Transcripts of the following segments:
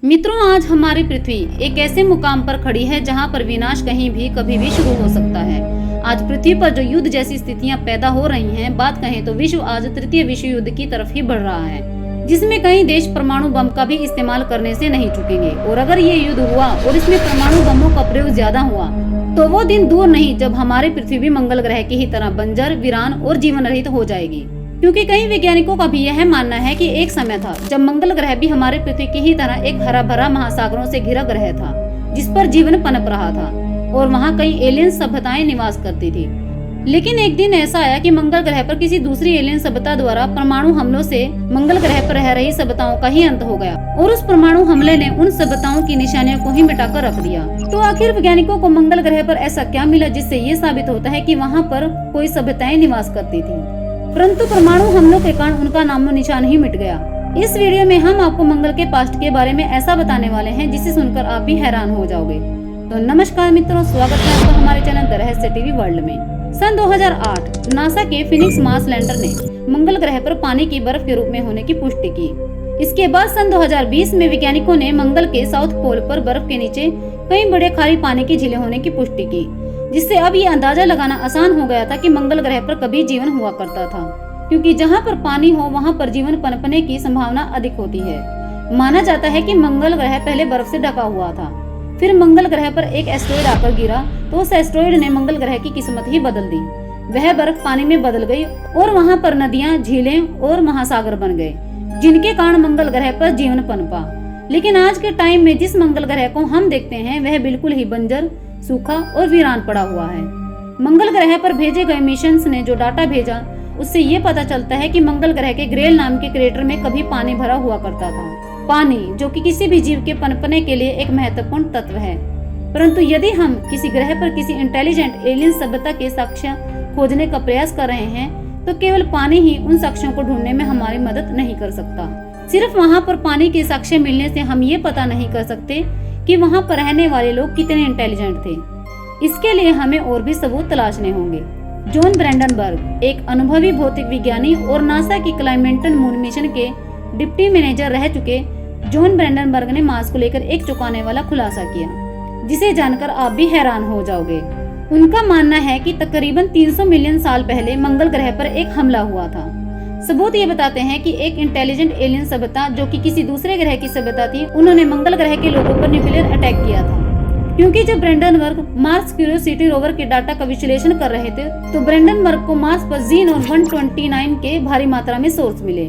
मित्रों, आज हमारी पृथ्वी एक ऐसे मुकाम पर खड़ी है जहां पर विनाश कहीं भी कभी भी शुरू हो सकता है। आज पृथ्वी पर जो युद्ध जैसी स्थितियां पैदा हो रही हैं, बात कहें तो विश्व आज तृतीय विश्व युद्ध की तरफ ही बढ़ रहा है, जिसमें कई देश परमाणु बम का भी इस्तेमाल करने से नहीं चुकेंगे। और अगर ये युद्ध हुआ और इसमें परमाणु बमों का प्रयोग ज्यादा हुआ तो वो दिन दूर नहीं जब हमारी पृथ्वी भी मंगल ग्रह की ही तरह बंजर, वीरान और जीवन रहित हो जाएगी। क्योंकि कई वैज्ञानिकों का भी यह मानना है कि एक समय था जब मंगल ग्रह भी हमारे पृथ्वी की ही तरह एक हरा भरा महासागरों से घिरा ग्रह था, जिस पर जीवन पनप रहा था और वहाँ कई एलियन सभ्यताएं निवास करती थी। लेकिन एक दिन ऐसा आया कि मंगल ग्रह पर किसी दूसरी एलियन सभ्यता द्वारा परमाणु हमलों से मंगल ग्रह पर रह रही सभ्यताओं का ही अंत हो गया और उस परमाणु हमले ने उन सभ्यताओं की निशानियों को ही मिटाकर रख दिया। तो आखिर वैज्ञानिकों को मंगल ग्रह पर ऐसा क्या मिला जिससे ये साबित होता है कि वहाँ पर कोई सभ्यताएं निवास करती थी, परंतु परमाणु हमलों के कारण उनका नामो निशान ही मिट गया। इस वीडियो में हम आपको मंगल के पास्ट के बारे में ऐसा बताने वाले हैं जिसे सुनकर आप भी हैरान हो जाओगे। तो नमस्कार मित्रों, स्वागत है आपका हमारे चैनल द रहस्य टीवी वर्ल्ड में। सन 2008 नासा के फिनिक्स मार्स लैंडर ने मंगल ग्रह पर पानी की बर्फ के रूप में होने की पुष्टि की। इसके बाद सन 2020 में वैज्ञानिकों ने मंगल के साउथ पोल पर बर्फ के नीचे कई बड़े खारी पानी की झीलें होने की पुष्टि की, जिससे अब ये अंदाजा लगाना आसान हो गया था कि मंगल ग्रह पर कभी जीवन हुआ करता था, क्योंकि जहाँ पर पानी हो वहाँ पर जीवन पनपने की संभावना अधिक होती है। माना जाता है कि मंगल ग्रह पहले बर्फ से ढका हुआ था, फिर मंगल ग्रह पर एक एस्टेरॉयड आकर गिरा तो उस एस्टेरॉयड ने मंगल ग्रह की किस्मत ही बदल दी। वह बर्फ पानी में बदल गई और वहाँ पर नदियाँ, झीलें और महासागर बन गए, जिनके कारण मंगल ग्रह पर जीवन पनपा। लेकिन आज के टाइम में जिस मंगल ग्रह को हम देखते हैं वह बिल्कुल ही बंजर, सूखा और वीरान पड़ा हुआ है। मंगल ग्रह पर भेजे गए मिशंस ने जो डाटा भेजा उससे ये पता चलता है कि मंगल ग्रह के ग्रेल नाम के क्रेटर में कभी पानी भरा हुआ करता था। पानी जो कि किसी भी जीव के पनपने के लिए एक महत्वपूर्ण तत्व है। परंतु यदि हम किसी ग्रह पर किसी इंटेलिजेंट एलियन सभ्यता के साक्ष्य खोजने का प्रयास कर रहे हैं तो केवल पानी ही उन साक्ष्यों को ढूंढने में हमारी मदद नहीं कर सकता। सिर्फ वहाँ पर पानी के साक्ष्य मिलने से हम ये पता नहीं कर सकते कि वहाँ पर रहने वाले लोग कितने इंटेलिजेंट थे। इसके लिए हमें और भी सबूत तलाशने होंगे। जॉन ब्रैंडनबर्ग एक अनुभवी भौतिक विज्ञानी और नासा की क्लाइमेंटन मून मिशन के डिप्टी मैनेजर रह चुके जॉन ब्रैंडनबर्ग ने मार्स को लेकर एक चौंकाने वाला खुलासा किया, जिसे जानकर आप भी हैरान हो जाओगे। उनका मानना है कि तकरीबन 300 मिलियन साल पहले मंगल ग्रह पर एक हमला हुआ था। सबूत ये बताते हैं कि एक इंटेलिजेंट एलियन सभ्यता जो कि किसी दूसरे ग्रह की सभ्यता थी, उन्होंने मंगल ग्रह के लोगों पर न्यूक्लियर अटैक किया था। क्योंकि जब ब्रैंडनबर्ग मार्स क्यूरियोसिटी रोवर के डाटा का विश्लेषण कर रहे थे तो ब्रैंडनबर्ग को मार्स पर ज़ीनॉन 129 के भारी मात्रा में सोर्स मिले।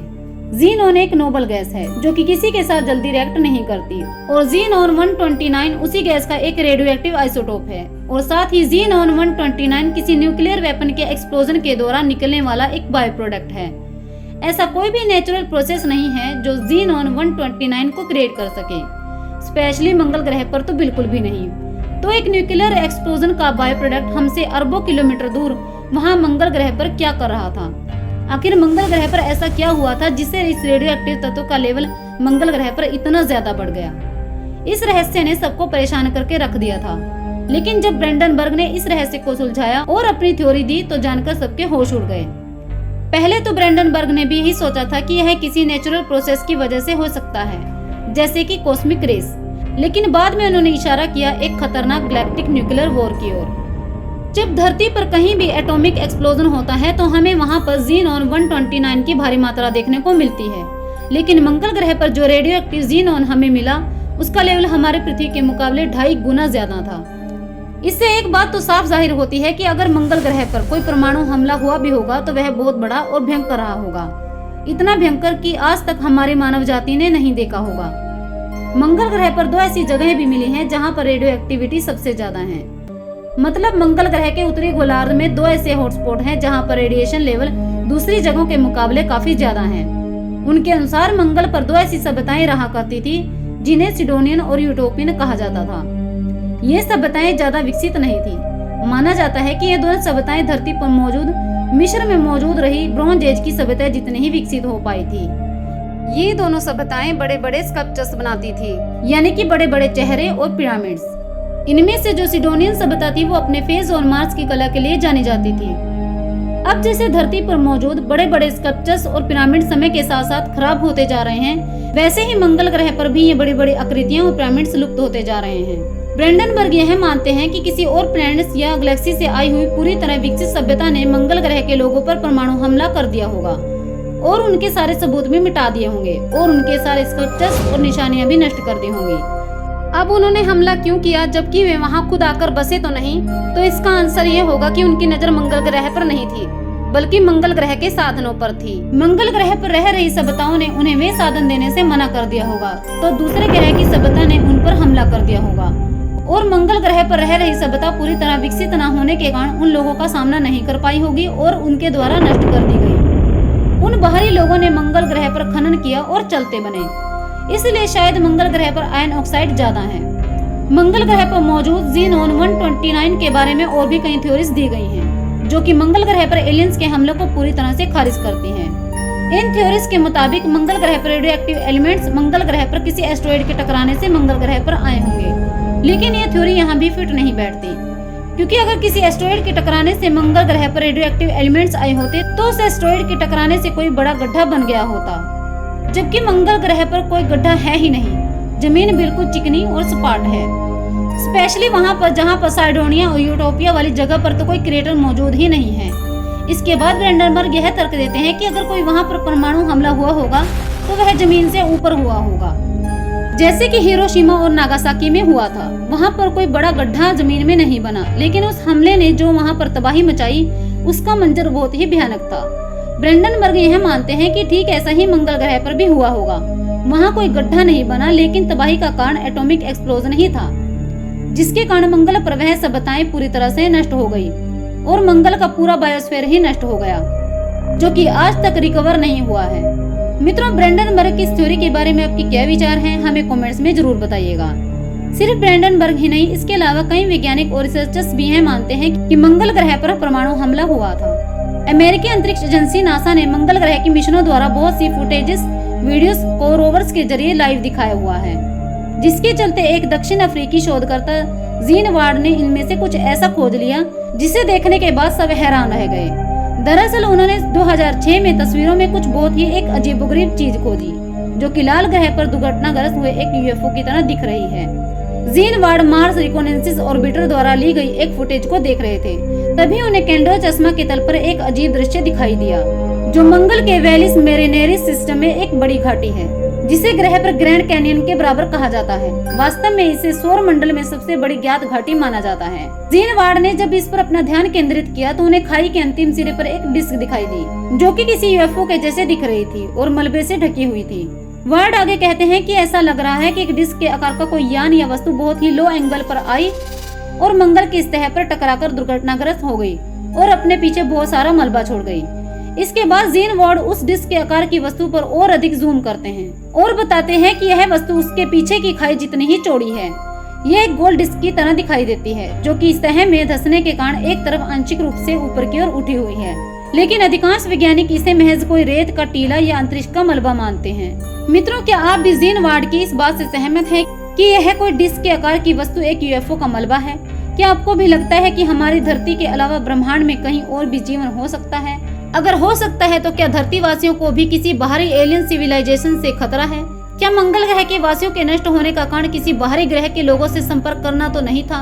ज़ीनॉन एक नोबल गैस है जो कि किसी के साथ जल्दी रिएक्ट नहीं करती और ज़ीनॉन 129 उसी गैस का एक रेडियोएक्टिव आइसोटोप है और साथ ही ज़ीनॉन 129 किसी न्यूक्लियर वेपन के एक्सप्लोजन के दौरान निकलने वाला एक बाय प्रोडक्ट है। ऐसा कोई भी नेचुरल प्रोसेस नहीं है जो ज़ीनॉन 129 को क्रिएट कर सके, स्पेशली मंगल ग्रह पर तो बिल्कुल भी नहीं। तो एक न्यूक्लियर एक्सप्लोजन का बाय प्रोडक्ट हमसे अरबों किलोमीटर दूर वहां मंगल ग्रह पर क्या कर रहा था? आखिर मंगल ग्रह पर ऐसा क्या हुआ था जिससे इस रेडियोएक्टिव तत्व का लेवल मंगल ग्रह पर इतना ज्यादा बढ़ गया? इस रहस्य ने सबको परेशान करके रख दिया था। लेकिन जब ब्रैंडनबर्ग ने इस रहस्य को सुलझाया और अपनी थ्योरी दी तो जानकर सबके होश उड़ गए। पहले तो ब्रैंडनबर्ग ने भी यही सोचा था कि यह किसी नेचुरल प्रोसेस की वजह से हो सकता है, जैसे कि कॉस्मिक रेस। लेकिन बाद में उन्होंने इशारा किया एक खतरनाक गैलेक्टिक न्यूक्लियर वॉर की ओर। जब धरती पर कहीं भी एटॉमिक एक्सप्लोजन होता है तो हमें वहां पर ज़ीनॉन 129 की भारी मात्रा देखने को मिलती है, लेकिन मंगल ग्रह पर जो रेडियोएक्टिव ज़ीनॉन हमें मिला उसका लेवल हमारे पृथ्वी के मुकाबले 2.5 गुना ज्यादा था। इससे एक बात तो साफ जाहिर होती है कि अगर मंगल ग्रह पर कोई परमाणु हमला हुआ भी होगा तो वह बहुत बड़ा और भयंकर रहा होगा, इतना भयंकर कि आज तक हमारी मानव जाति ने नहीं देखा होगा। मंगल ग्रह पर 2 ऐसी जगहें भी मिली हैं जहां पर रेडियो एक्टिविटी सबसे ज्यादा है। मतलब मंगल ग्रह के उत्तरी गोलार्ध में 2 ऐसे हॉटस्पॉट हैं जहां पर रेडिएशन लेवल दूसरी जगहों के मुकाबले काफी ज्यादा है। उनके अनुसार मंगल पर 2 ऐसी सभ्यताएं रहा करती थी जिन्हें सिडोनियन और यूटोपियन कहा जाता था। ये सभ्यताएं ज्यादा विकसित नहीं थी। माना जाता है कि ये दोनों सभ्यताएं धरती पर मौजूद मिस्र में मौजूद रही ब्रॉन्ज एज की सभ्यता जितनी ही विकसित हो पाई थी। ये दोनों सभ्यताएं बड़े बड़े स्कल्पचर्स बनाती थी, यानी कि बड़े बड़े चेहरे और पिरामिड्स। इनमें से जो सिडोनियन सभ्यता थी वो अपने फेस और मार्स की कला के लिए जानी जाती थी। अब जैसे धरती पर मौजूद बड़े बड़े स्कल्पचर्स और पिरामिड समय के साथ साथ खराब होते जा रहे हैं, वैसे ही मंगल ग्रह पर भी ये बड़ी बड़ी आकृतियां और पिरामिड्स लुप्त होते जा रहे हैं। ब्रेंडनबर्ग यह मानते हैं कि किसी और प्लैनेट्स या गैलेक्सी से आई हुई पूरी तरह विकसित सभ्यता ने मंगल ग्रह के लोगों पर परमाणु हमला कर दिया होगा और उनके सारे सबूत भी मिटा दिए होंगे और उनके सारे स्कल्पचर्स और निशानियां भी नष्ट कर दी होंगी। अब उन्होंने हमला क्यों किया जबकि वे वहां खुद आकर बसे तो नहीं? तो इसका आंसर ये होगा कि उनकी नजर मंगल ग्रह पर नहीं थी बल्कि मंगल ग्रह के साधनों पर थी। मंगल ग्रह पर रह रही सभ्यताओं ने उन्हें वे साधन देने से मना कर दिया होगा तो दूसरे ग्रह की सभ्यता ने उन पर हमला कर दिया होगा और मंगल ग्रह पर रह रही सभ्यता पूरी तरह विकसित न होने के कारण उन लोगों का सामना नहीं कर पाई होगी और उनके द्वारा नष्ट कर दी गई। उन बाहरी लोगों ने मंगल ग्रह पर खनन किया और चलते बने, इसलिए शायद मंगल ग्रह पर आयन ऑक्साइड ज्यादा है। मंगल ग्रह पर मौजूद ज़ीनोन 129 के बारे में और भी कई थ्योरीज दी गई हैं, जो कि मंगल ग्रह पर एलियंस के हमलों को पूरी तरह से खारिज करती हैं। इन थ्योरीज के मुताबिक मंगल ग्रह पर रेडियो एक्टिव एलिमेंट्स मंगल ग्रह पर किसी एस्टेरॉयड के टकराने से मंगल ग्रह पर आए होंगे, लेकिन ये थ्योरी यहाँ भी फिट नहीं बैठती, क्योंकि अगर किसी एस्टेरॉयड के टकराने से मंगल ग्रह पर रेडियो एक्टिव एलिमेंट्स आए होते तो उस एस्टेरॉयड के टकराने से कोई बड़ा गड्ढा बन गया होता, जबकि मंगल ग्रह पर कोई गड्ढा है ही नहीं। जमीन बिल्कुल चिकनी और सपाट है, स्पेशली वहां पर जहां पोसाइडोनिया और यूटोपिया वाली जगह पर तो कोई क्रेटर मौजूद ही नहीं है। इसके बाद ब्रेंडनबर्ग यह तर्क देते हैं कि अगर कोई वहां पर परमाणु हमला हुआ होगा तो वह जमीन से ऊपर हुआ होगा, जैसे कि हिरोशिमा और नागासाकी में हुआ था। वहां पर कोई बड़ा गड्ढा जमीन में नहीं बना, लेकिन उस हमले ने जो वहां पर तबाही मचाई उसका मंजर बहुत ही भयानक था। ब्रेंडनबर्ग यह मानते हैं कि ठीक ऐसा ही मंगल ग्रह पर भी हुआ होगा। वहां कोई गड्ढा नहीं बना, लेकिन तबाही का कारण एटॉमिक एक्सप्लोजन ही था, जिसके कारण मंगल पर वह सभ्यताएं पूरी तरह से नष्ट हो गई और मंगल का पूरा बायोस्फीयर ही नष्ट हो गया, जो कि आज तक रिकवर नहीं हुआ है। मित्रों, ब्रेंडनबर्ग की इस थ्योरी के बारे में आपके क्या विचार हैं, हमें कमेंट्स में जरूर बताइएगा। सिर्फ ब्रेंडनबर्ग ही नहीं, इसके अलावा कई वैज्ञानिक और रिसर्चर्स भी हैं मानते हैं कि मंगल ग्रह पर परमाणु हमला हुआ था। अमेरिकी अंतरिक्ष एजेंसी नासा ने मंगल ग्रह की मिशनों द्वारा बहुत सी फुटेजेस वीडियोस को रोवर्स के जरिए लाइव दिखाया हुआ है, जिसके चलते एक दक्षिण अफ्रीकी शोधकर्ता जीन वार्ड ने इनमें से कुछ ऐसा खोज लिया जिसे देखने के बाद सब हैरान रह गए। दरअसल उन्होंने 2006 में तस्वीरों में कुछ बहुत ही एक अजीबोगरीब चीज खोजी, जो कि लाल ग्रह पर दुर्घटनाग्रस्त हुए एक यूएफओ की तरह दिख रही है। जीन वार्ड मार्स रिकोनेंसिस ऑर्बिटर द्वारा ली गई एक फुटेज को देख रहे थे, तभी उन्हें कैंडो चश्मा के तल पर एक अजीब दृश्य दिखाई दिया, जो मंगल के वेलिस मेरिनेरिस सिस्टम में एक बड़ी घाटी है, जिसे ग्रह पर ग्रैंड कैनियन के बराबर कहा जाता है। वास्तव में इसे सौर मंडल में सबसे बड़ी ज्ञात घाटी माना जाता है। जीन वार्ड ने जब इस पर अपना ध्यान केंद्रित किया तो उन्हें खाई के अंतिम सिरे पर एक डिस्क दिखाई दी, जो कि किसी यूएफओ के जैसे दिख रही थी और मलबे से ढकी हुई थी। वार्ड आगे कहते हैं कि ऐसा लग रहा है कि एक डिस्क के आकार का कोई यान या वस्तु बहुत ही लो एंगल पर आई और मंगल की सतह पर टकराकर दुर्घटनाग्रस्त हो गई और अपने पीछे बहुत सारा मलबा छोड़ गई। इसके बाद जीन वार्ड उस डिस्क के आकार की वस्तु पर और अधिक जूम करते हैं और बताते हैं कि यह वस्तु उसके पीछे की खाई जितनी ही चौड़ी है। यह एक गोल डिस्क की तरह दिखाई देती है, जो कि सतह में धंसने के कारण एक तरफ आंशिक रूप से ऊपर की ओर उठी हुई है, लेकिन अधिकांश वैज्ञानिक इसे महज कोई रेत का टीला या अंतरिक्ष का मलबा मानते हैं। मित्रों, क्या आप भी जीन वार्ड की इस बात से सहमत हैं कि यह कोई डिस्क के आकार की वस्तु एक यूएफओ का मलबा है? क्या आपको भी लगता है कि हमारी धरती के अलावा ब्रह्मांड में कहीं और भी जीवन हो सकता है? अगर हो सकता है तो क्या धरती वासियों को भी किसी बाहरी एलियन सिविलाइजेशन से खतरा है? क्या मंगल ग्रह के वासियों के नष्ट होने का कारण किसी बाहरी ग्रह के लोगों से संपर्क करना तो नहीं था,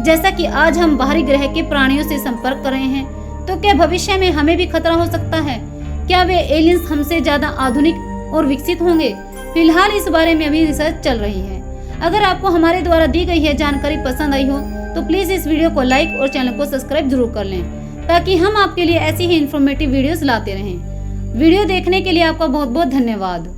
जैसा कि आज हम बाहरी ग्रह के प्राणियों से संपर्क कर रहे हैं? तो क्या भविष्य में हमें भी खतरा हो सकता है? क्या वे एलियंस हमसे ज्यादा आधुनिक और विकसित होंगे? फिलहाल इस बारे में अभी रिसर्च चल रही है। अगर आपको हमारे द्वारा दी गई है जानकारी पसंद आई हो तो प्लीज इस वीडियो को लाइक और चैनल को सब्सक्राइब जरूर कर लें, ताकि हम आपके लिए ऐसी ही इन्फॉर्मेटिव वीडियोस लाते रहें। वीडियो देखने के लिए आपका बहुत बहुत धन्यवाद।